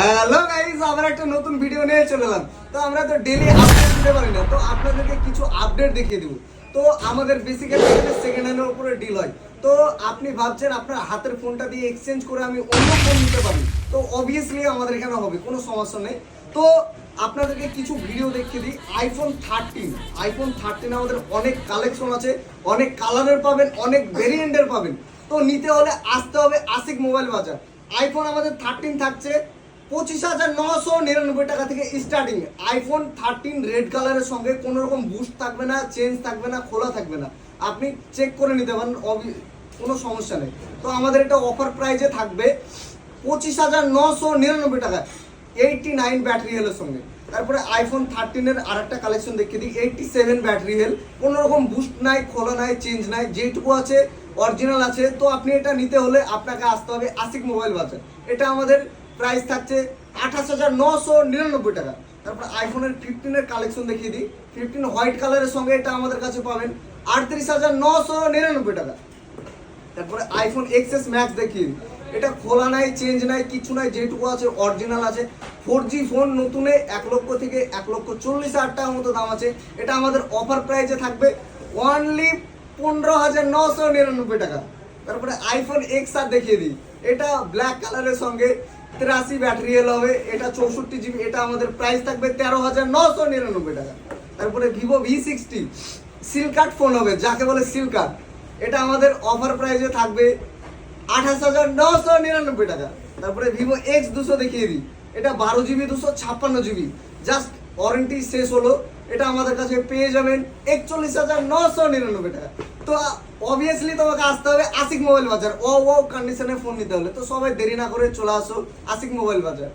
Hello guys, আমরা একটা নতুন ভিডিও নিয়ে চলে এলাম। তো আমরা তো ডেইলি আপডেট দিতে পারি না, তো আপনাদেরকে কিছু আপডেট দেখিয়ে দিব। তো আমাদের বেসিক্যালি সেকেন্ড হ্যান্ডের উপরে ডিল হয়। তো আপনি ভাবছেন আপনার হাতের ফোনটা দিয়ে এক্সচেঞ্জ করে আমি অন্য ফোন নিতে পারি, তো অবভিয়াসলি আমাদের এখানে হবে, কোনো সমস্যা নেই। তো আপনাদেরকে কিছু ভিডিও দেখিয়ে দিই। আইফোন 13 আমাদের অনেক কালেকশন আছে, অনেক কালারের পাবেন, অনেক ভেরিয়েন্টের পাবেন। তো নিতে হলে আসতে হবে আশিক মোবাইল বাজার। আইফোন আমাদের 13 থাকছে 25,999 টাকা থেকে স্টার্টিং। আইফোন 13 রেড কালারের সঙ্গে কোনো রকম বুস্ট থাকবে না, চেঞ্জ থাকবে না, খোলা থাকবে না, আপনি চেক করে নিতে পারেন, কোনো সমস্যা নেই। তো আমাদের এটা অফার প্রাইজে থাকবে 25,999 টাকা 89 ব্যাটারি হেলের সঙ্গে। তারপরে আইফোন 13 আর একটা কালেকশন দেখিয়ে দিই, 87 ব্যাটারি হেল, কোনো রকম বুস্ট নাই, খোলা নাই, চেঞ্জ নাই, যেটুকু আছে অরিজিনাল আছে। তো আপনি এটা নিতে হলে আপনাকে আসতে হবে আশিক মোবাইল বাজার। এটা আমাদের প্রাইস থাকছে 28,999 টাকা। তারপর আইফোনের 15 কালেকশন দেখিয়ে দিই, 15 হোয়াইট কালারের সঙ্গে এটা আমাদের কাছে পাবেন 38,999 টাকা। তারপরে আইফোন এক্সএস ম্যাক্স দেখিয়ে দিই, এটা খোলা নাই, চেঞ্জ নাই, কিছু নাই, যেটুকু আছে অরিজিনাল আছে। 4G ফোন নতুনে 1 লক্ষ থেকে 1,40,000 টাকার মতো দাম আছে। এটা আমাদের অফার প্রাইসে থাকবে অনলি 15,999 টাকা। তারপরে আইফোন XR দেখিয়ে দিই, এটা ব্ল্যাক কালারের সঙ্গে 83 ব্যাটারি হেল হবে, এটা 64 GB, এটা আমাদের প্রাইস থাকবে 13,999 টাকা। তারপরে Vivo V60 seal cut phone হবে, যাকে বলে সিল কাট, এটা আমাদের অফার প্রাইসে থাকবে 28,999 টাকা। তারপরে ভিভো X200 দেখিয়ে দিই, এটা 12 GB 256 GB, জাস্ট ওয়ারেন্টি শেষ হলো, এটা আমাদের কাছে পেয়ে যাবেন 41,999 টাকা। তো অবভিয়াসলি তোমাকে আসতে হবে আশিক মোবাইল বাজার। ও কন্ডিশনে ফোন নিতে হলে তো সবাই দেরি না করে চলে আসো আশিক মোবাইল বাজার।